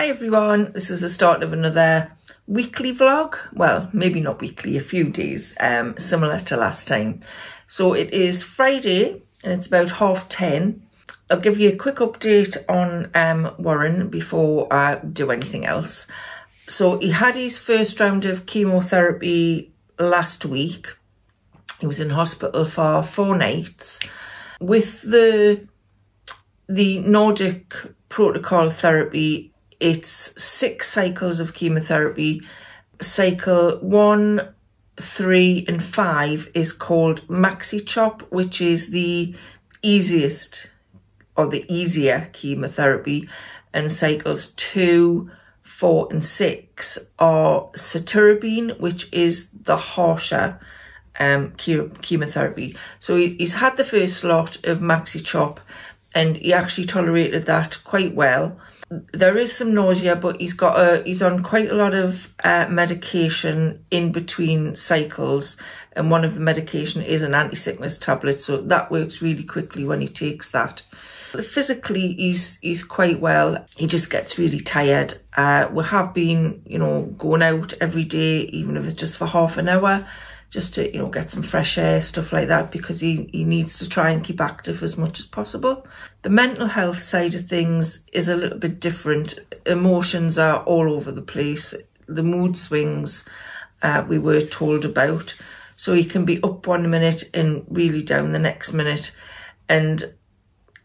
Hi everyone, this is the start of another weekly vlog. Well, maybe not weekly, a few days, similar to last time. So it is Friday and it's about 10:30. I'll give you a quick update on Warren before I do anything else. So he had his first round of chemotherapy last week. He was in hospital for 4 nights. With the Nordic protocol therapy, it's 6 cycles of chemotherapy. Cycle 1, 3 and 5 is called Maxi Chop, which is the easiest or the easier chemotherapy. And cycles 2, 4 and 6 are cytarabine, which is the harsher chemotherapy. So he's had the first lot of Maxi Chop and he actually tolerated that quite well. There is some nausea, but he's on quite a lot of medication in between cycles, and one of the medication is an anti-sickness tablet, so that works really quickly when he takes that. Physically, he's quite well. He just gets really tired. We have been, going out every day, even if it's just for half an hour, just to, get some fresh air, stuff like that, because he needs to try and keep active as much as possible. The mental health side of things is a little bit different. Emotions are all over the place. The mood swings we were told about. So he can be up one minute and really down the next minute. And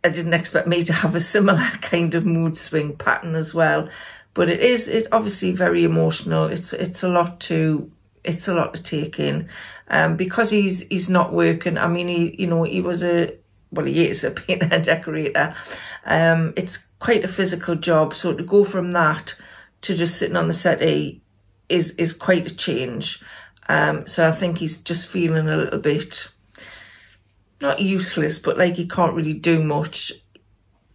I didn't expect me to have a similar kind of mood swing pattern as well. But it's obviously very emotional. It's a lot to take in, because he's not working. I mean, he is a painter and decorator. It's quite a physical job, so to go from that to just sitting on the settee is quite a change. So I think he's just feeling a little bit, not useless, but like he can't really do much.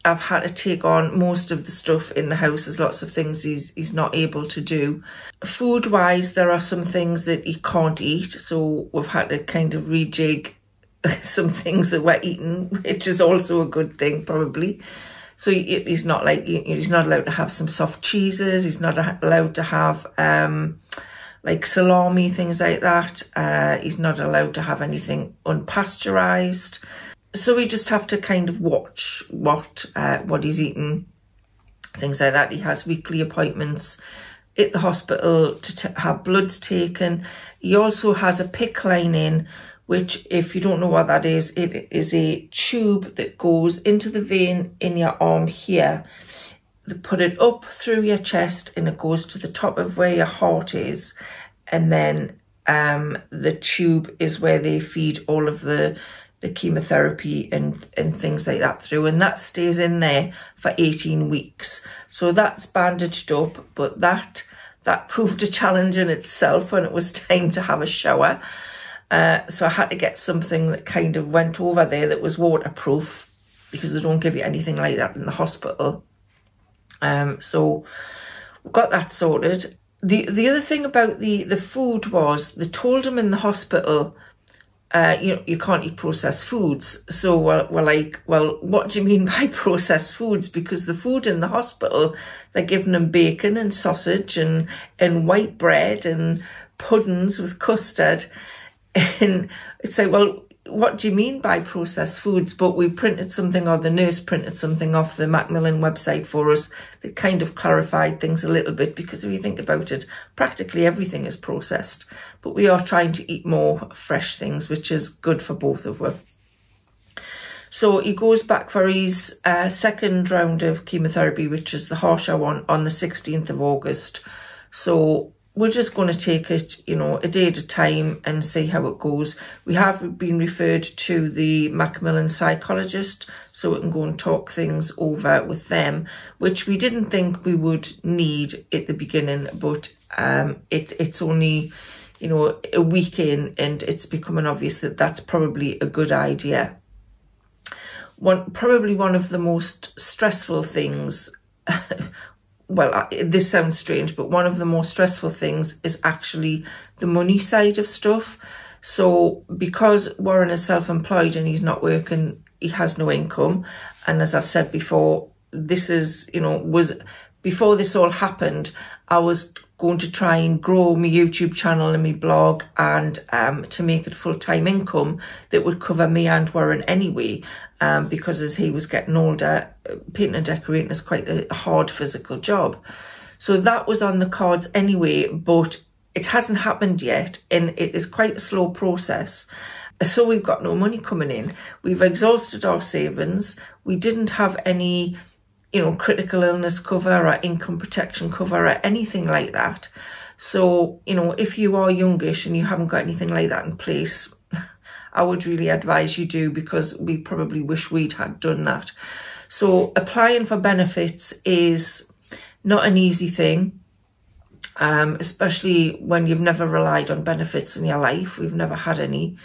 I've had to take on most of the stuff in the house. There's lots of things he's not able to do. Food-wise, there are some things that he can't eat, so we've had to kind of rejig some things that we're eating, which is also a good thing, probably. So he's not allowed to have some soft cheeses. He's not allowed to have like salami, things like that. He's not allowed to have anything unpasteurized. So we just have to kind of watch what he's eating, things like that. He has weekly appointments at the hospital to have bloods taken. He also has a PICC line in, which, if you don't know what that is, it is a tube that goes into the vein in your arm here. They put it up through your chest and it goes to the top of where your heart is. And then the tube is where they feed all of the chemotherapy and things like that through, and that stays in there for 18 weeks. So that's bandaged up, but that proved a challenge in itself when it was time to have a shower. So I had to get something that kind of went over there that was waterproof, because they don't give you anything like that in the hospital. So we got that sorted. The other thing about the food was, they told him in the hospital, you can't eat processed foods. So we're like, well, what do you mean by processed foods? Because the food in the hospital, they're giving them bacon and sausage and white bread and puddings with custard. And it's like, well, what do you mean by processed foods? But we printed something, or the nurse printed something off the Macmillan website for us that kind of clarified things a little bit, because if you think about it, practically everything is processed. But we are trying to eat more fresh things, which is good for both of us. So he goes back for his second round of chemotherapy, which is the harsher one, on the 16th of August. So we're just going to take it, a day at a time and see how it goes. We have been referred to the Macmillan psychologist, so we can go and talk things over with them, which we didn't think we would need at the beginning, but it's only, a week in, and it's becoming obvious that that's probably a good idea. Probably one of the most stressful things well, this sounds strange, but one of the more stressful things is actually the money side of stuff. So because Warren is self-employed and he's not working, he has no income. And as I've said before, this is, was before this all happened, I was going to try and grow my YouTube channel and my blog, and to make it full-time income that would cover me and Warren anyway, because as he was getting older, painting and decorating is quite a hard physical job. So that was on the cards anyway, but it hasn't happened yet, and it is quite a slow process. So we've got no money coming in. We've exhausted our savings. We didn't have any, you know, critical illness cover or income protection cover or anything like that. So, you know, if you are youngish and you haven't got anything like that in place, I would really advise you do, because we probably wish we'd had done that. So applying for benefits is not an easy thing, especially when you've never relied on benefits in your life. We've never had any.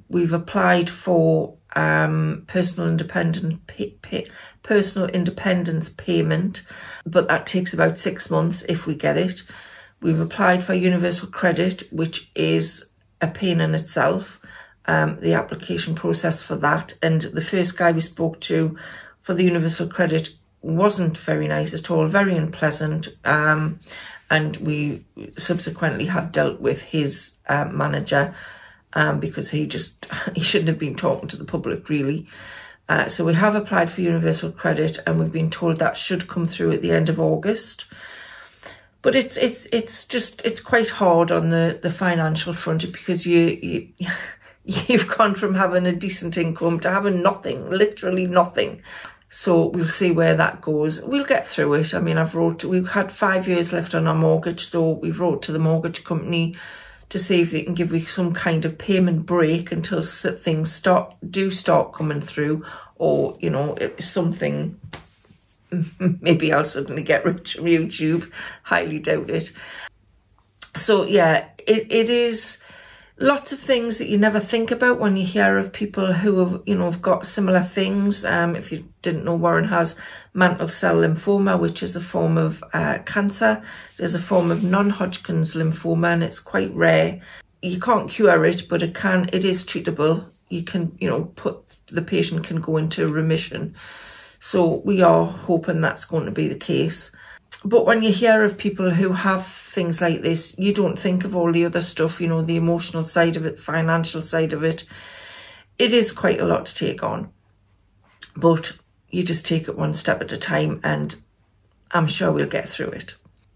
We've applied for personal independence payment, but that takes about 6 months if we get it. We've applied for universal credit, which is a pain in itself, the application process for that. And the first guy we spoke to for the universal credit wasn't very nice at all, very unpleasant. And we subsequently have dealt with his manager, because he shouldn't have been talking to the public, really. So we have applied for universal credit, and we've been told that should come through at the end of August. But it's quite hard on the financial front, because you've gone from having a decent income to having nothing, literally nothing. So we'll see where that goes. We'll get through it. I mean, we've had 5 years left on our mortgage, so we've wrote to the mortgage company to see if they can give me some kind of payment break until things start coming through, or, you know, it's something. Maybe I'll suddenly get rich from YouTube. Highly doubt it. So yeah, it is lots of things that you never think about when you hear of people who have, you know, have got similar things. If you didn't know, Warren has Mantle Cell Lymphoma, which is a form of cancer. There's a form of non-Hodgkin's lymphoma, and it's quite rare. You can't cure it, but it is treatable. You can, you know, the patient can go into remission. So we are hoping that's going to be the case. But when you hear of people who have things like this, you don't think of all the other stuff, you know, the emotional side of it, the financial side of it. It is quite a lot to take on. But you just take it one step at a time, and I'm sure we'll get through it.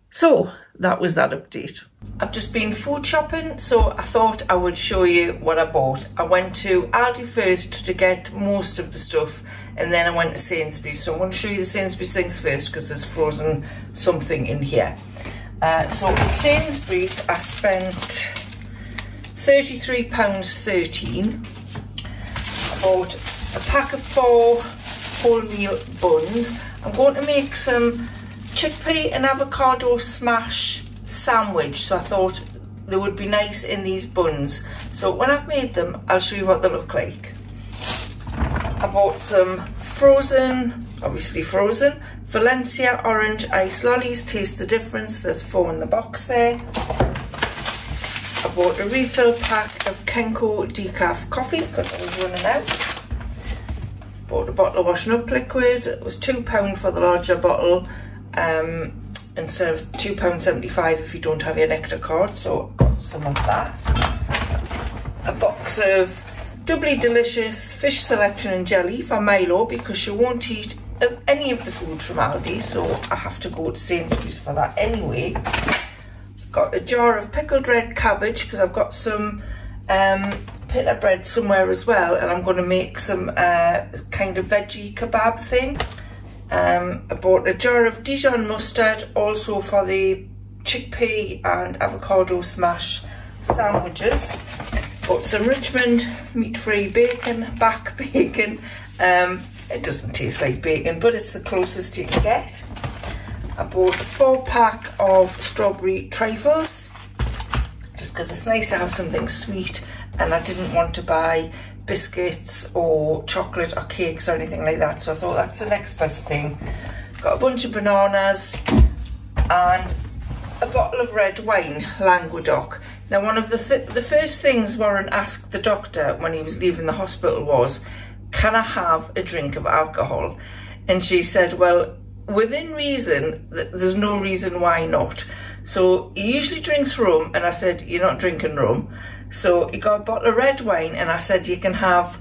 So that was that update. I've just been food shopping, so I thought I would show you what I bought. I went to Aldi first to get most of the stuff, and then I went to Sainsbury's. So I want to show you the Sainsbury's things first, because there's frozen something in here. So at Sainsbury's I spent £33.13. I bought a pack of 4 wholemeal buns. I'm going to make some chickpea and avocado smash sandwich, so I thought they would be nice in these buns. So when I've made them, I'll show you what they look like. I bought some obviously frozen, Valencia orange ice lollies. Taste the difference, there's 4 in the box there. I bought a refill pack of Kenko decaf coffee because I was running out. Bought a bottle of washing up liquid. It was £2 for the larger bottle, instead of £2.75 if you don't have your Nectar card, so I got some of that. A box of doubly delicious fish selection and jelly for Milo, because she won't eat any of the food from Aldi, so I have to go to Sainsbury's for that anyway. Got a jar of pickled red cabbage, because I've got some pita bread somewhere as well, and I'm going to make some kind of veggie kebab thing. I bought a jar of Dijon mustard, also for the chickpea and avocado smash sandwiches. Bought some Richmond meat-free bacon, back bacon. It doesn't taste like bacon, but it's the closest you can get. I bought a 4-pack of strawberry trifles, just because it's nice to have something sweet, and I didn't want to buy biscuits or chocolate or cakes or anything like that, so I thought that's the next best thing. Got a bunch of bananas and a bottle of red wine, Languedoc. Now, one of the first things Warren asked the doctor when he was leaving the hospital was, can I have a drink of alcohol? And she said, well, within reason, there's no reason why not. So he usually drinks rum, and I said, you're not drinking rum. So he got a bottle of red wine, and I said, you can have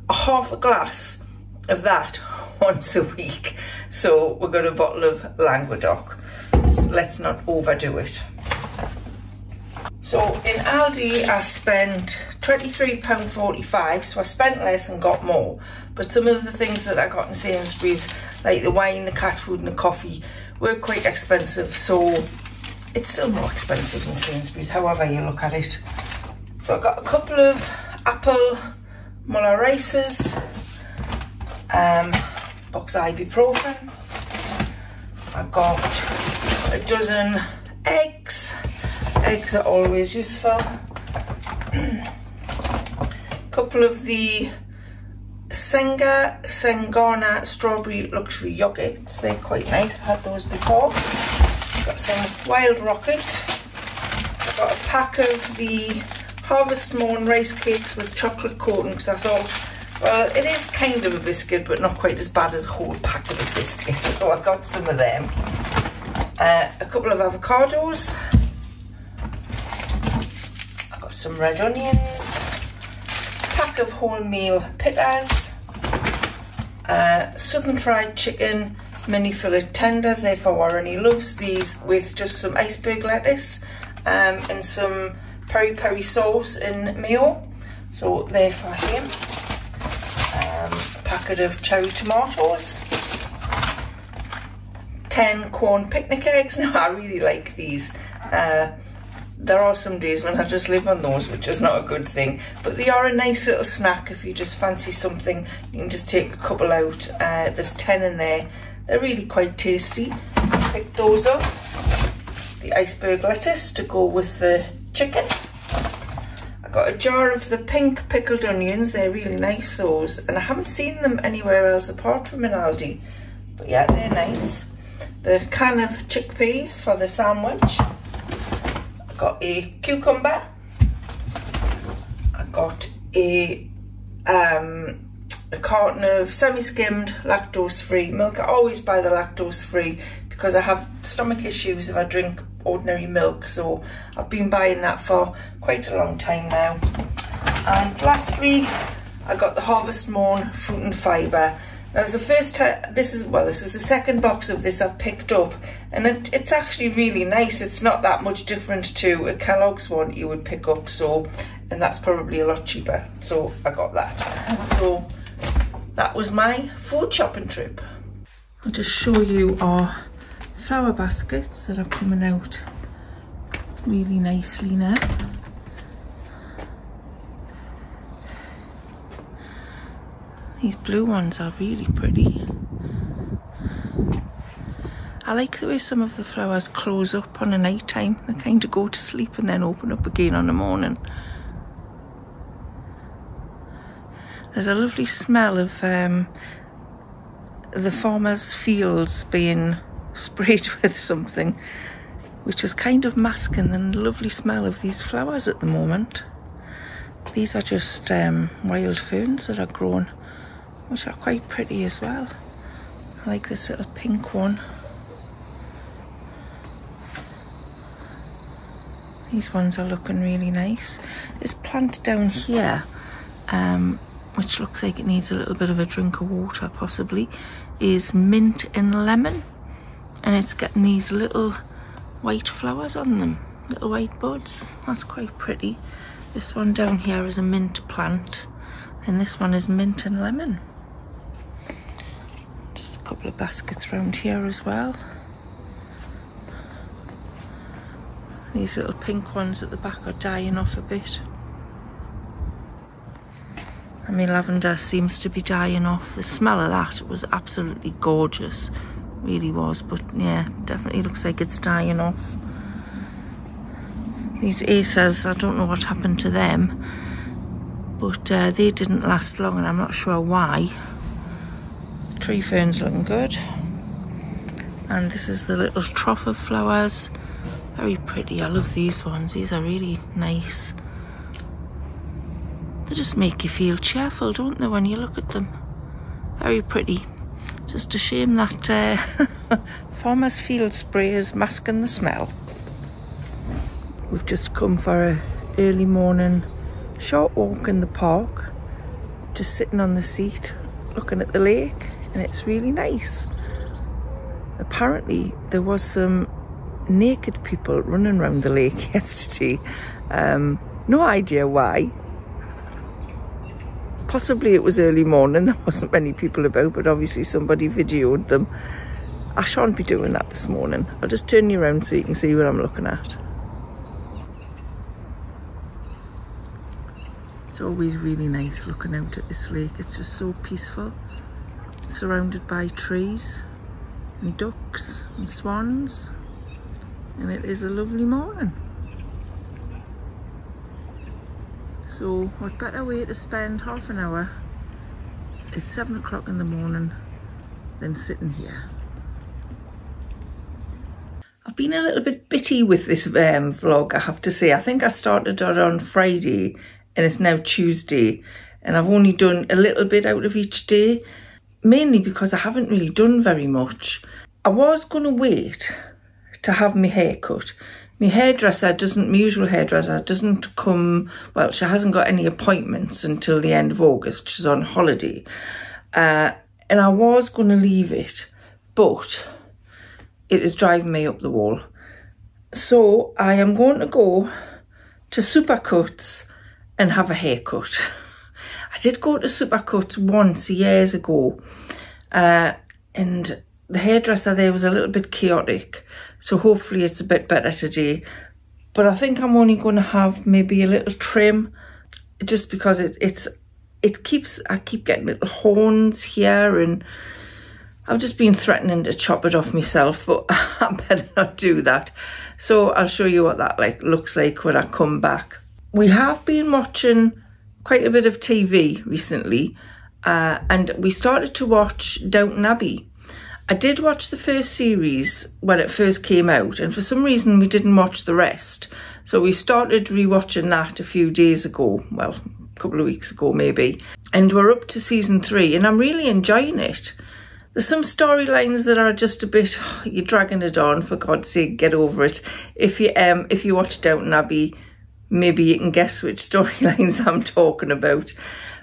a half a glass of that once a week. So we've got a bottle of Languedoc. Let's not overdo it. So in Aldi I spent £23.45, so I spent less and got more. But some of the things that I got in Sainsbury's, like the wine, the cat food and the coffee, were quite expensive. So it's still more expensive in Sainsbury's, however you look at it. So I got a couple of apple muller rices, box of ibuprofen. I got a dozen eggs. Eggs are always useful. A couple of the Sengana strawberry luxury yogurts. They're quite nice. I had those before. Got some Wild Rocket. Got a pack of the Harvest Moon rice cakes with chocolate coating, because I thought, well, it is kind of a biscuit, but not quite as bad as a whole packet of biscuits. So I got some of them. A couple of avocados. I got some red onions. Pack of wholemeal pittas. Southern fried chicken mini fillet tenders. They're for Warren. He loves these with just some iceberg lettuce and some peri peri sauce and mayo. So they're for him. A packet of cherry tomatoes. 10 corn picnic eggs. Now I really like these. There are some days when I just live on those, which is not a good thing, but they are a nice little snack if you just fancy something. You can just take a couple out. There's 10 in there. They're really quite tasty. Pick those up. The iceberg lettuce to go with the chicken. I got a jar of the pink pickled onions. They're really nice, those, and I haven't seen them anywhere else apart from in Aldi, but yeah, they're nice. The can of chickpeas for the sandwich. Got a cucumber. I got a carton of semi-skimmed lactose-free milk. I always buy the lactose-free because I have stomach issues if I drink ordinary milk, so I've been buying that for quite a long time now. And lastly, I got the Harvest Moon fruit and fibre. Now, it's the first time, this is the second box of this I've picked up, and it's actually really nice. It's not that much different to a Kellogg's one you would pick up, and that's probably a lot cheaper, so I got that. So that was my food shopping trip. I'll just show you our flower baskets that are coming out really nicely now. These blue ones are really pretty. I like the way some of the flowers close up on a night time. They kind of go to sleep and then open up again on the morning. There's a lovely smell of the farmer's fields being sprayed with something, which is kind of masking the lovely smell of these flowers at the moment. These are just wild ferns that are grown, which are quite pretty as well. I like this little pink one. These ones are looking really nice. This plant down here, which looks like it needs a little bit of a drink of water possibly, is mint and lemon. And it's getting these little white flowers on them, little white buds. That's quite pretty. This one down here is a mint plant, and this one is mint and lemon. Just a couple of baskets around here as well. These little pink ones at the back are dying off a bit. I mean, lavender seems to be dying off. The smell of that was absolutely gorgeous. Really was, but yeah, definitely looks like it's dying off. These acers, I don't know what happened to them, but they didn't last long, and I'm not sure why. Tree fern's looking good. And this is the little trough of flowers. Very pretty. I love these ones. These are really nice. They just make you feel cheerful, don't they, when you look at them? Very pretty. Just a shame that Farmer's Field spray is masking the smell. We've just come for an early morning short walk in the park. Just sitting on the seat, looking at the lake, and it's really nice. Apparently there was some naked people running around the lake yesterday. No idea why. Possibly it was early morning, there wasn't many people about, but obviously somebody videoed them. I shan't be doing that this morning. I'll just turn you around so you can see what I'm looking at. It's always really nice looking out at this lake. It's just so peaceful. It's surrounded by trees and ducks and swans, and it is a lovely morning. So what better way to spend half an hour at 7 o'clock in the morning than sitting here. I've been a little bit bitty with this vlog, I have to say. I think I started it on Friday and it's now Tuesday, and I've only done a little bit out of each day, mainly because I haven't really done very much. I was going to wait to have my hair cut. My hairdresser my usual hairdresser doesn't come, well, she hasn't got any appointments until the end of August. She's on holiday. And I was going to leave it, but it is driving me up the wall. So I am going to go to Supercuts and have a haircut. I did go to Supercuts once years ago, and the hairdresser there was a little bit chaotic, so hopefully it's a bit better today. But I think I'm only going to have maybe a little trim, just because I keep getting little horns here, and I've just been threatening to chop it off myself, but I better not do that. So I'll show you what that looks like when I come back. We have been watching quite a bit of TV recently, and we started to watch Downton Abbey. I did watch the first series when it first came out, and for some reason we didn't watch the rest. So we started rewatching that a few days ago, well, a couple of weeks ago maybe. And we're up to season 3, and I'm really enjoying it. There's some storylines that are just a bit, you're dragging it on, for God's sake, get over it. If you watch Downton Abbey, maybe you can guess which storylines I'm talking about.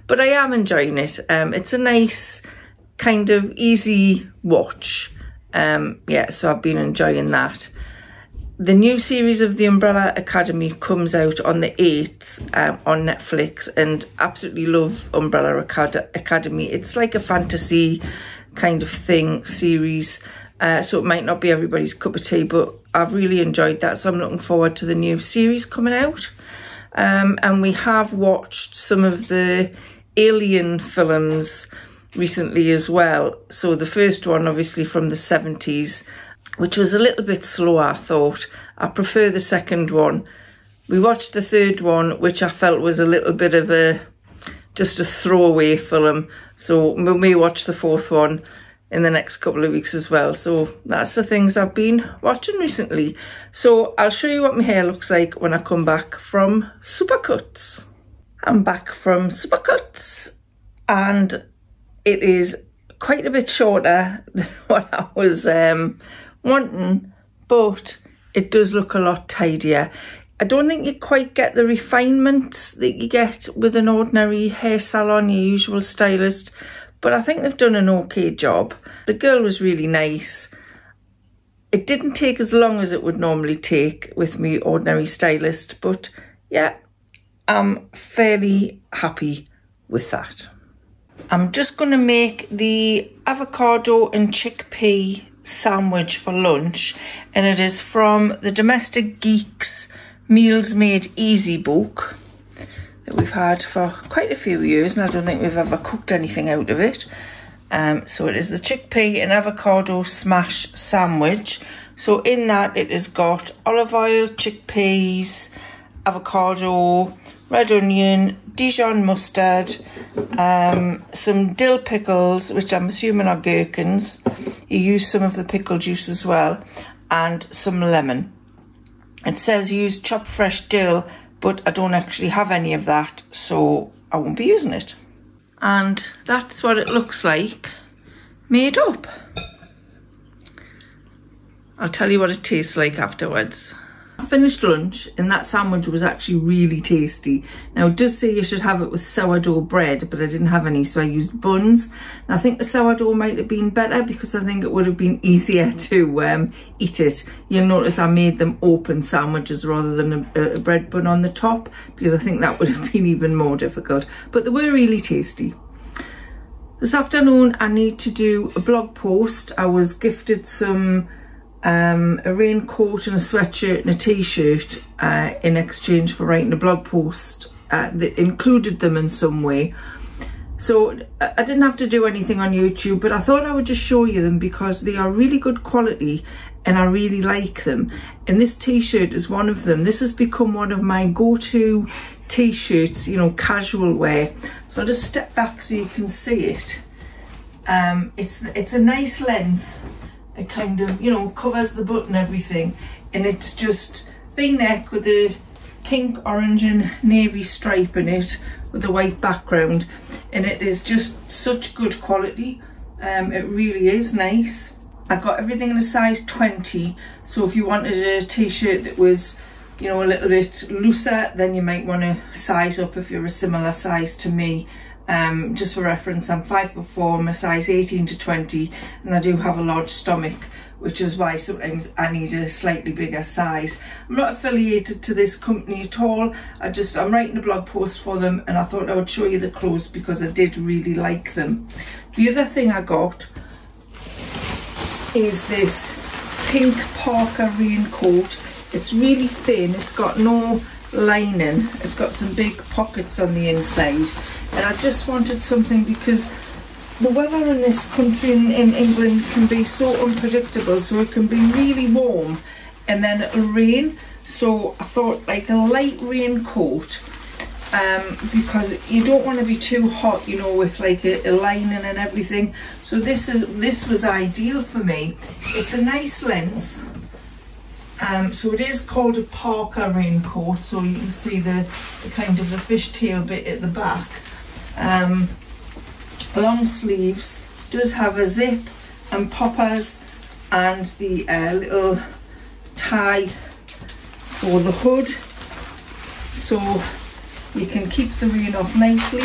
But I am enjoying it. It's a nice kind of easy watch. Yeah, so I've been enjoying that. The new series of The Umbrella Academy comes out on the 8th on Netflix, and absolutely love Umbrella Academy. It's like a fantasy kind of series, so it might not be everybody's cup of tea, but I've really enjoyed that, so I'm looking forward to the new series coming out. And we have watched some of the Alien films recently as well. So the first one, obviously from the 70s, which was a little bit slow, I thought. I prefer the second one. We watched the third one, which I felt was a little bit of just a throwaway film. So we may watch the fourth one in the next couple of weeks as well. So that's the things I've been watching recently. So I'll show you what my hair looks like when I come back from Supercuts. I'm back from Supercuts, and it is quite a bit shorter than what I was wanting, but it does look a lot tidier. I don't think you quite get the refinement that you get with an ordinary hair salon, your usual stylist, but I think they've done an okay job. The girl was really nice. It didn't take as long as it would normally take with me ordinary stylist, but yeah, I'm fairly happy with that. I'm just going to make the avocado and chickpea sandwich for lunch, and it is from the Domestic Geeks Meals Made Easy book that we've had for quite a few years, and I don't think we've ever cooked anything out of it. So it is the chickpea and avocado smash sandwich. So in that it has got olive oil, chickpeas, avocado, red onion, Dijon mustard, some dill pickles, which I'm assuming are gherkins. You use some of the pickle juice as well, and some lemon. It says use chopped fresh dill, but I don't actually have any of that, so I won't be using it. And that's what it looks like. made up. I'll tell you what it tastes like afterwards. I finished lunch and that sandwich was actually really tasty. Now it does say you should have it with sourdough bread, but I didn't have any, so I used buns. And I think the sourdough might have been better because I think it would have been easier to eat it. You'll notice I made them open sandwiches rather than a bread bun on the top, because I think that would have been even more difficult. But they were really tasty. This afternoon I need to do a blog post. I was gifted some a raincoat and a sweatshirt and a t-shirt in exchange for writing a blog post that included them in some way. So I didn't have to do anything on YouTube, but I thought I would just show you them because they are really good quality and I really like them. And this t-shirt is one of them. This has become one of my go-to t-shirts, you know, casual wear. So I'll just step back so you can see it. It's a nice length. It kind of, you know, covers the butt and everything, and it's just V-neck with a pink, orange and navy stripe in it with a white background, and it is just such good quality. It really is nice. I got everything in a size 20, so if you wanted a t-shirt that was, you know, a little bit looser, then you might want to size up if you're a similar size to me. Just for reference, I'm 5'4", I'm a size 18 to 20, and I do have a large stomach, which is why sometimes I need a slightly bigger size. I'm not affiliated to this company at all. I'm writing a blog post for them, and I thought I would show you the clothes because I did really like them. The other thing I got is this pink Parker raincoat. It's really thin, it's got no lining, it's got some big pockets on the inside. And I just wanted something because the weather in this country, in England, can be so unpredictable. So it can be really warm and then it'll rain. So I thought like a light raincoat, because you don't want to be too hot, you know, with like a lining and everything. So this was ideal for me. It's a nice length. So it is called a Parker raincoat. So you can see the kind of the fishtail bit at the back. Long sleeves, does have a zip and poppers and the little tie for the hood, so you can keep the rain off nicely.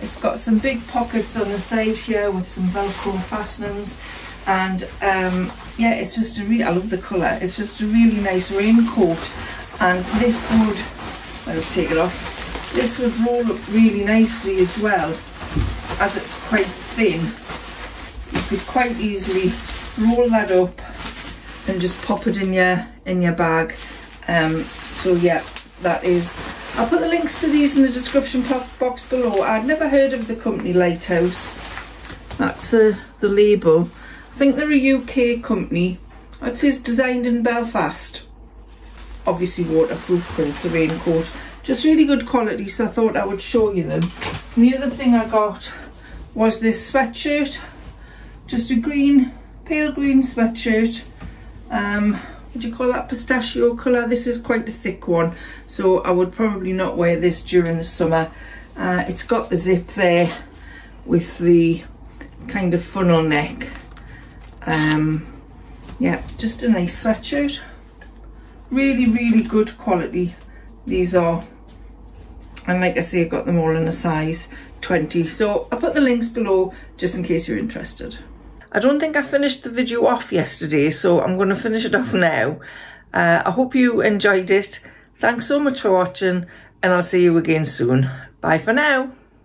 It's got some big pockets on the side here with some velcro fastenings, and yeah, it's just a really, I love the colour, it's just a really nice raincoat. And this would, I'll just take it off. This would roll up really nicely as well, as it's quite thin. You could quite easily roll that up and just pop it in your bag. So yeah, that is. I'll put the links to these in the description box below. I'd never heard of the company Lighthouse. That's the label. I think they're a UK company. It says designed in Belfast. Obviously waterproof because it's a raincoat. Just really good quality, so I thought I would show you them. And the other thing I got was this sweatshirt. Just a green, pale green sweatshirt. What do you call that, pistachio colour? This is quite a thick one, so I would probably not wear this during the summer. It's got the zip there with the kind of funnel neck. Yeah, just a nice sweatshirt. Really, really good quality. These are, and like I say, I got them all in a size 20. So I'll put the links below just in case you're interested. I don't think I finished the video off yesterday, so I'm going to finish it off now. I hope you enjoyed it. Thanks so much for watching, and I'll see you again soon. Bye for now.